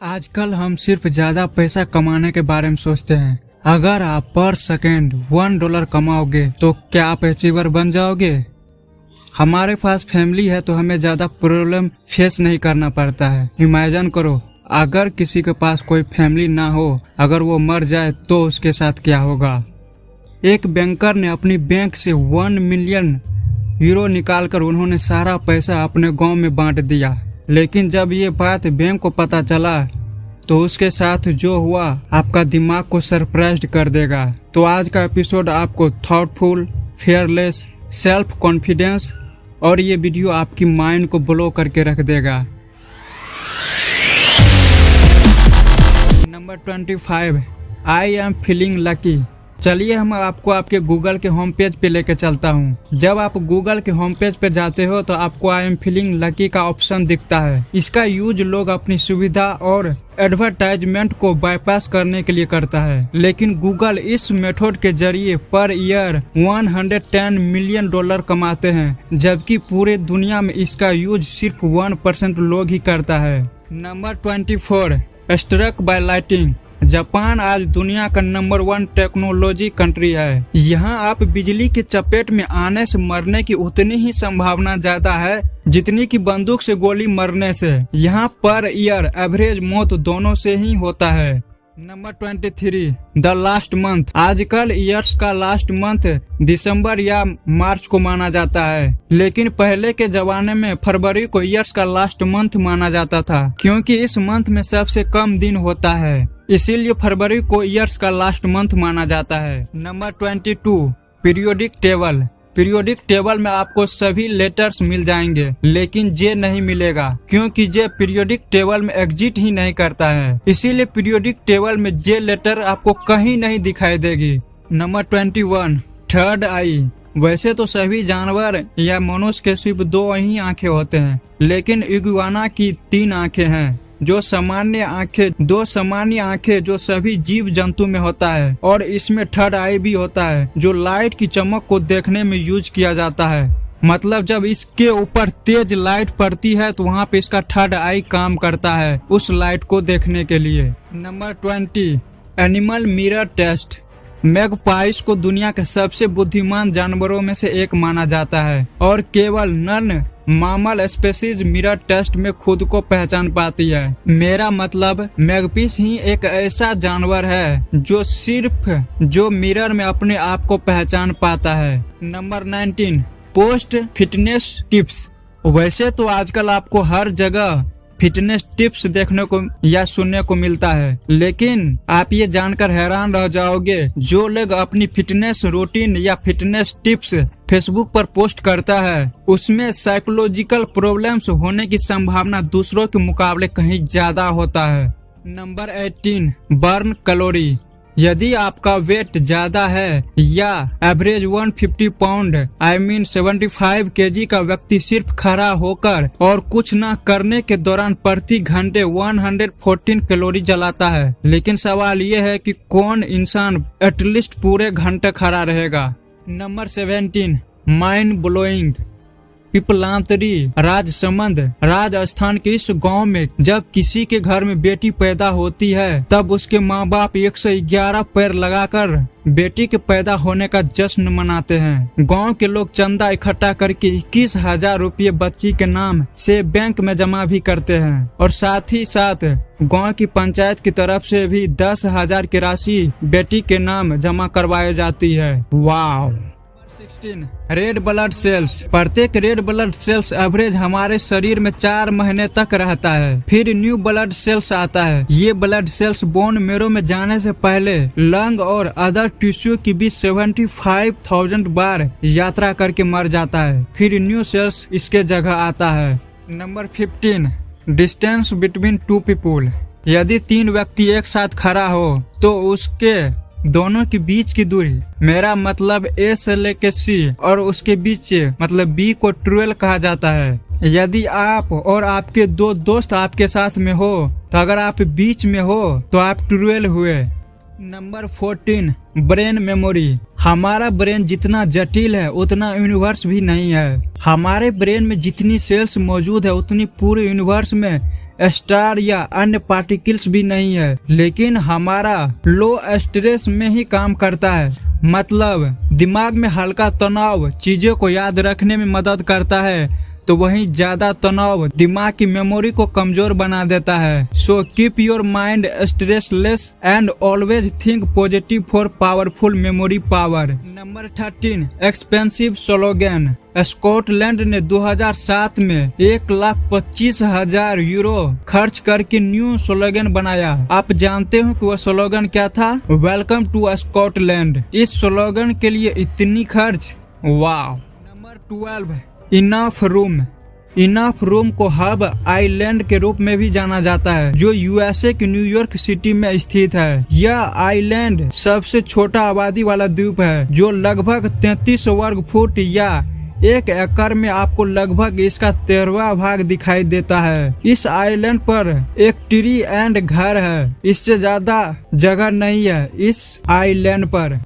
आजकल हम सिर्फ ज्यादा पैसा कमाने के बारे में सोचते हैं। अगर आप पर सेकेंड $1 कमाओगे तो क्या आप अचीवर बन जाओगे? हमारे पास फैमिली है तो हमें ज्यादा प्रॉब्लम फेस नहीं करना पड़ता है। इमेजिन करो, अगर किसी के पास कोई फैमिली ना हो, अगर वो मर जाए तो उसके साथ क्या होगा। एक बैंकर ने अपनी बैंक से 1 मिलियन यूरो निकालकर उन्होंने सारा पैसा अपने गांव में बांट दिया। लेकिन जब ये बात बैंक को पता चला तो उसके साथ जो हुआ आपका दिमाग को सरप्राइज कर देगा। तो आज का एपिसोड आपको थॉटफुल, फेयरलेस, सेल्फ कॉन्फिडेंस और ये वीडियो आपकी माइंड को ब्लो करके रख देगा। Number 25, I am feeling lucky. चलिए हम आपको आपके गूगल के होम पेज पे लेके चलता हूँ। जब आप गूगल के होम पेज पे जाते हो तो आपको आई एम फीलिंग लकी का ऑप्शन दिखता है। इसका यूज लोग अपनी सुविधा और एडवर्टाइजमेंट को बाईपास करने के लिए करता है, लेकिन गूगल इस मेथड के जरिए पर ईयर $110 मिलियन कमाते हैं, जबकि पूरे दुनिया में इसका यूज सिर्फ 1% लोग ही करता है। Number 24, struck by lighting. Japan आज दुनिया का नंबर 1 टेक्नोलॉजी कंट्री है। यहाँ आप बिजली की चपेट में आने से मरने की उतनी ही संभावना ज्यादा है जितनी कि बंदूक से गोली मरने से। यहाँ पर ईयर एवरेज मौत दोनों से ही होता है। Number 23, the last month. आजकल ईयर्स का लास्ट मंथ दिसंबर या मार्च को माना जाता है, लेकिन पहले के जमाने में फरवरी को ईयर्स का लास्ट मंथ माना जाता था, क्योंकि इस मंथ में सबसे कम दिन होता है, इसीलिए फरवरी को ईयर्स का लास्ट मंथ माना जाता है। Number 22, periodic table. Periodic table में आपको सभी लेटर्स मिल जाएंगे, लेकिन जे नहीं मिलेगा, क्योंकि जे पीरियोडिक टेबल में एग्जिट ही नहीं करता है। इसीलिए पीरियोडिक टेबल में जे लेटर आपको कहीं नहीं दिखाई देगी। नंबर 21, थर्ड आई। वैसे तो सभी जानवर या मनुष्य के सिर्फ 2 ही आंखें होते हैं, लेकिन इगुआना की 3 आंखें हैं। दो सामान्य आंखें जो सभी जीव जंतु में होता है, और इसमें थर्ड आई भी होता है जो लाइट की चमक को देखने में यूज किया जाता है। मतलब जब इसके ऊपर तेज लाइट पड़ती है तो वहाँ पे इसका थर्ड आई काम करता है उस लाइट को देखने के लिए। Number 20, animal mirror test. Magpies को दुनिया के सबसे बुद्धिमान जानवरों में से एक माना जाता है, और केवल नन मामल स्पेसीज मिरर टेस्ट में खुद को पहचान पाती है। मेरा मतलब मैगपीस ही एक ऐसा जानवर है जो मिरर में अपने आप को पहचान पाता है। Number 19, post fitness tips. वैसे तो आजकल आपको हर जगह फिटनेस टिप्स देखने को या सुनने को मिलता है, लेकिन आप ये जानकर हैरान रह जाओगे, जो लोग अपनी फिटनेस रूटीन या फिटनेस टिप्स फेसबुक पर पोस्ट करता है उसमें साइकोलॉजिकल प्रॉब्लम्स होने की संभावना दूसरों के मुकाबले कहीं ज्यादा होता है। Number 18, burn calorie. यदि आपका वेट ज्यादा है या एवरेज 150 पाउंड 75 केजी का व्यक्ति सिर्फ खड़ा होकर और कुछ न करने के दौरान प्रति घंटे 114 कैलोरी जलाता है, लेकिन सवाल ये है कि कौन इंसान एटलीस्ट पूरे घंटे खड़ा रहेगा। Number 17, mind blowing. Piplantri Rajsamand Rajasthan के इस गांव में जब किसी के घर में बेटी पैदा होती है तब उसके माँ बाप 111 पैर लगाकर बेटी के पैदा होने का जश्न मनाते हैं। गांव के लोग चंदा इकट्ठा करके 21,000 रुपये बच्ची के नाम से बैंक में जमा भी करते हैं, और साथ ही साथ गांव की पंचायत की तरफ से भी 10,000 की राशि बेटी के नाम जमा करवाई जाती है। वाह। 16, रेड ब्लड सेल्स। प्रत्येक रेड ब्लड सेल्स एवरेज हमारे शरीर में 4 महीने तक रहता है, फिर न्यू ब्लड सेल्स आता है। ये ब्लड सेल्स बोन मेरो में जाने से पहले लंग और अदर टिश्यू की भी 75,000 बार यात्रा करके मर जाता है, फिर न्यू सेल्स इसके जगह आता है। Number 15, distance between 2 people. यदि 3 व्यक्ति एक साथ खड़ा हो तो उसके दोनों के बीच की दूरी, मेरा मतलब A से लेके C और उसके बीच मतलब B को ट्वेल कहा जाता है। यदि आप और आपके 2 दोस्त आपके साथ में हो तो अगर आप बीच में हो तो आप ट्वेल हुए। Number 14, brain memory. हमारा ब्रेन जितना जटिल है उतना यूनिवर्स भी नहीं है। हमारे ब्रेन में जितनी सेल्स मौजूद है उतनी पूरे यूनिवर्स में स्टार या अन्य पार्टिकल्स भी नहीं है, लेकिन हमारा लो स्ट्रेस में ही काम करता है। मतलब दिमाग में हल्का तनाव चीजों को याद रखने में मदद करता है, तो वहीं ज्यादा तनाव दिमाग की मेमोरी को कमजोर बना देता है। So keep your mind stressless and always think positive for powerful memory power. Number 13 expensive slogan. Scotland ने 2007 में 1,25,000 यूरो खर्च करके न्यू स्लोगन बनाया। आप जानते हो कि वह स्लोगन क्या था? Welcome to Scotland. इस स्लोगन के लिए इतनी खर्च, वाह। नंबर 12 इनफ रूम। इनफ रूम को हब आइलैंड के रूप में भी जाना जाता है, जो यूएसए की न्यूयॉर्क सिटी में स्थित है। यह आइलैंड सबसे छोटा आबादी वाला द्वीप है, जो लगभग 33 वर्ग फुट या 1 एकड़ में आपको लगभग इसका 13वां भाग दिखाई देता है। इस आइलैंड पर एक ट्री एंड घर है, इससे ज्यादा जगह नहीं है इस आइलैंड पर।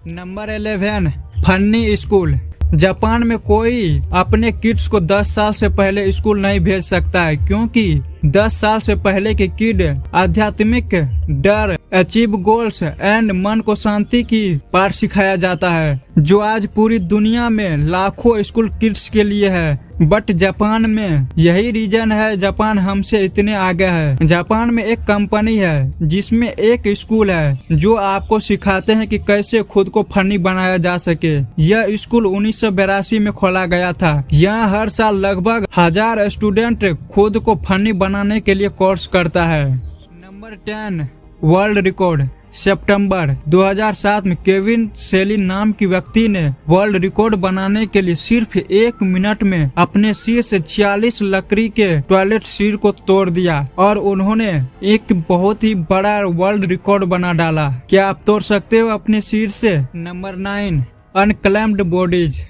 Number 11 funny school. जापान में कोई अपने किड्स को 10 साल से पहले स्कूल नहीं भेज सकता है, क्योंकि 10 साल से पहले के किड आध्यात्मिक डर, अचीव गोल्स एंड मन को शांति की पाठ सिखाया जाता है, जो आज पूरी दुनिया में लाखों स्कूल किड्स के लिए है। बट जापान में यही रीजन है जापान हमसे इतने आगे है। जापान में एक कंपनी है जिसमें एक स्कूल है जो आपको सिखाते हैं कि कैसे खुद को फनी बनाया जा सके। यह स्कूल 1982 में खोला गया था। यहाँ हर साल लगभग 1000 स्टूडेंट खुद को फनी बनाने के लिए कोर्स करता है। Number 10 world record. सितंबर 2007 में केविन सेली नाम की व्यक्ति ने वर्ल्ड रिकॉर्ड बनाने के लिए सिर्फ 1 मिनट में अपने सिर से 46 लकड़ी के टॉयलेट सीट को तोड़ दिया और उन्होंने एक बहुत ही बड़ा वर्ल्ड रिकॉर्ड बना डाला। क्या आप तोड़ सकते हो अपने सिर से? Number 9 unclaimed bodies.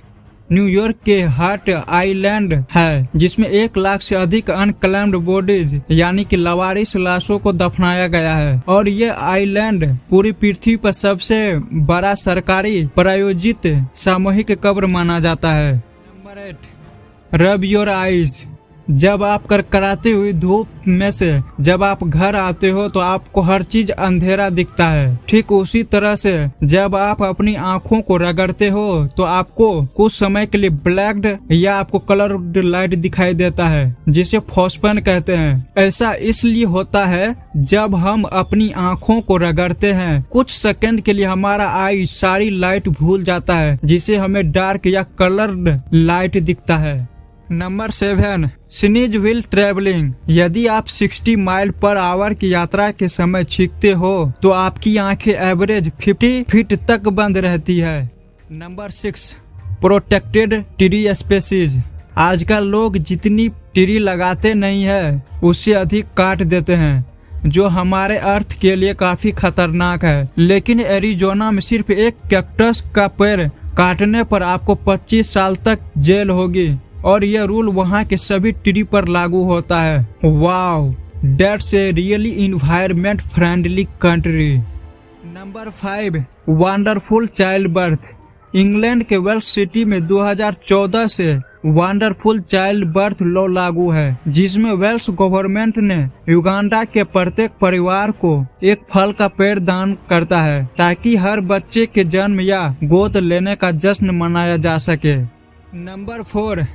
न्यूयॉर्क के हार्ट आइलैंड है, जिसमें 1 लाख से अधिक अनक्लेम्ड बॉडीज यानी कि लावारिस लाशों को दफनाया गया है, और ये आइलैंड पूरी पृथ्वी पर सबसे बड़ा सरकारी प्रायोजित सामूहिक कब्र माना जाता है। Number 8 rub your eyes. जब आप करकराती हुई धूप में से जब आप घर आते हो तो आपको हर चीज अंधेरा दिखता है। ठीक उसी तरह से जब आप अपनी आँखों को रगड़ते हो तो आपको कुछ समय के लिए ब्लैक्ड या आपको कलर्ड लाइट दिखाई देता है, जिसे फोस्फेन कहते हैं। ऐसा इसलिए होता है जब हम अपनी आँखों को रगड़ते हैं, कुछ सेकंड के लिए हमारा आई सारी लाइट भूल जाता है, जिसे हमें डार्क या कलर्ड लाइट दिखता है। Number 7 sneeze wheel travelling. यदि आप 60 माइल पर आवर की यात्रा के समय छींकते हो तो आपकी आंखें एवरेज 50 फीट तक बंद रहती है। Number 6 protected tree species. आजकल लोग जितनी ट्री लगाते नहीं है उससे अधिक काट देते हैं, जो हमारे अर्थ के लिए काफी खतरनाक है। लेकिन एरिजोना में सिर्फ एक कैक्टस का पेड़ काटने पर आपको 25 साल तक जेल होगी, और यह रूल वहाँ के सभी ट्री पर लागू होता है। Wow, that's a really environment friendly country. Number 5 wonderful child birth. England के वेल्स सिटी में 2014 से वंडरफुल चाइल्ड बर्थ लॉ लागू है, जिसमें वेल्स गवर्नमेंट ने युगांडा के प्रत्येक परिवार को एक फल का पेड़ दान करता है, ताकि हर बच्चे के जन्म या गोद लेने का जश्न मनाया जा सके। Number 4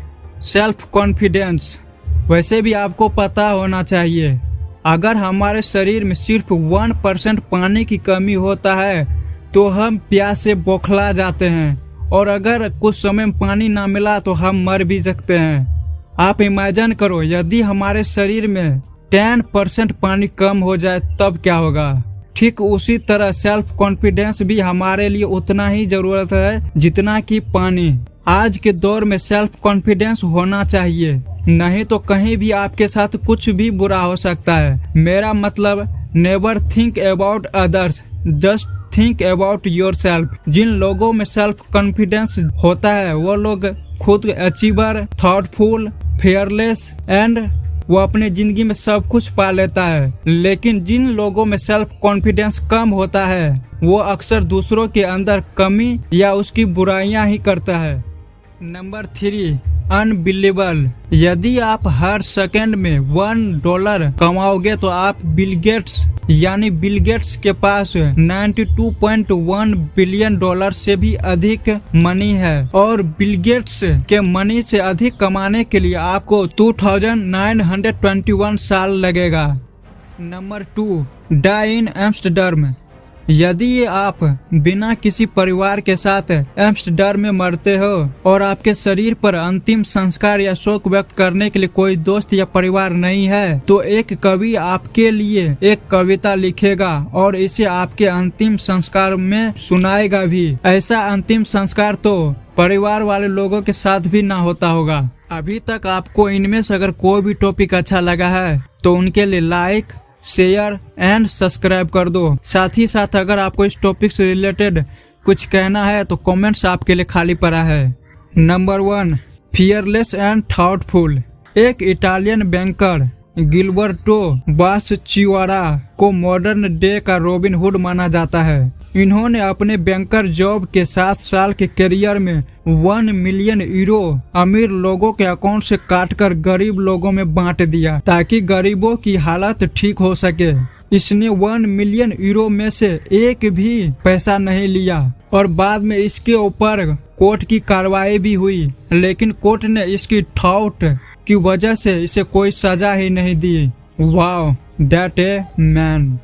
self confidence. वैसे भी आपको पता होना चाहिए, अगर हमारे शरीर में सिर्फ 1% पानी की कमी होता है तो हम प्यास से बौखला जाते हैं, और अगर कुछ समय पानी ना मिला तो हम मर भी सकते हैं। आप इमेजिन करो, यदि हमारे शरीर में 10% पानी कम हो जाए तब क्या होगा। ठीक उसी तरह सेल्फ कॉन्फिडेंस भी हमारे लिए उतना ही जरूरत है जितना कि पानी। आज के दौर में सेल्फ कॉन्फिडेंस होना चाहिए, नहीं तो कहीं भी आपके साथ कुछ भी बुरा हो सकता है। मेरा मतलब never think about others, just think about yourself. जिन लोगों में सेल्फ कॉन्फिडेंस होता है वो लोग खुद अचीवर, थॉटफुल, फेयरलेस एंड वो अपने जिंदगी में सब कुछ पा लेता है। लेकिन जिन लोगों में सेल्फ कॉन्फिडेंस कम होता है वो अक्सर दूसरों के अंदर कमी या उसकी बुराइयां ही करता है। Number 3 unbelievable. यदि आप हर सेकंड में $1 कमाओगे तो आप बिल गेट्स के पास $92.1 बिलियन से भी अधिक मनी है, और बिल गेट्स के मनी से अधिक कमाने के लिए आपको 2921 साल लगेगा। नंबर 2, डाई इन एम्स्टर्डम। यदि आप बिना किसी परिवार के साथ एम्स्टर्डम में मरते हो और आपके शरीर पर अंतिम संस्कार या शोक व्यक्त करने के लिए कोई दोस्त या परिवार नहीं है, तो एक कवि आपके लिए एक कविता लिखेगा और इसे आपके अंतिम संस्कार में सुनाएगा भी। ऐसा अंतिम संस्कार तो परिवार वाले लोगों के साथ भी ना होता होगा। अभी तक आपको इनमें से अगर कोई भी टॉपिक अच्छा लगा है तो उनके लिए लाइक, शेयर एंड सब्सक्राइब कर दो। साथ ही साथ अगर आपको इस टॉपिक से रिलेटेड कुछ कहना है तो कमेंट्स आपके लिए खाली पड़ा है। Number 1, fearless and thoughtful. एक इटालियन बैंकर गिलबर्टो बासचिवारा को मॉडर्न डे का रॉबिन हुड माना जाता है। इन्होंने अपने बैंकर जॉब के 7 साल के करियर में 1 मिलियन यूरो अमीर लोगों के अकाउंट से काटकर गरीब लोगों में बांट दिया ताकि गरीबों की हालत ठीक हो सके। इसने 1 मिलियन यूरो में से एक भी पैसा नहीं लिया और बाद में इसके ऊपर कोर्ट की कार्रवाई भी हुई, लेकिन कोर्ट ने इसकी थॉट की वजह से इसे कोई सजा ही नहीं दी। Wow, that a man.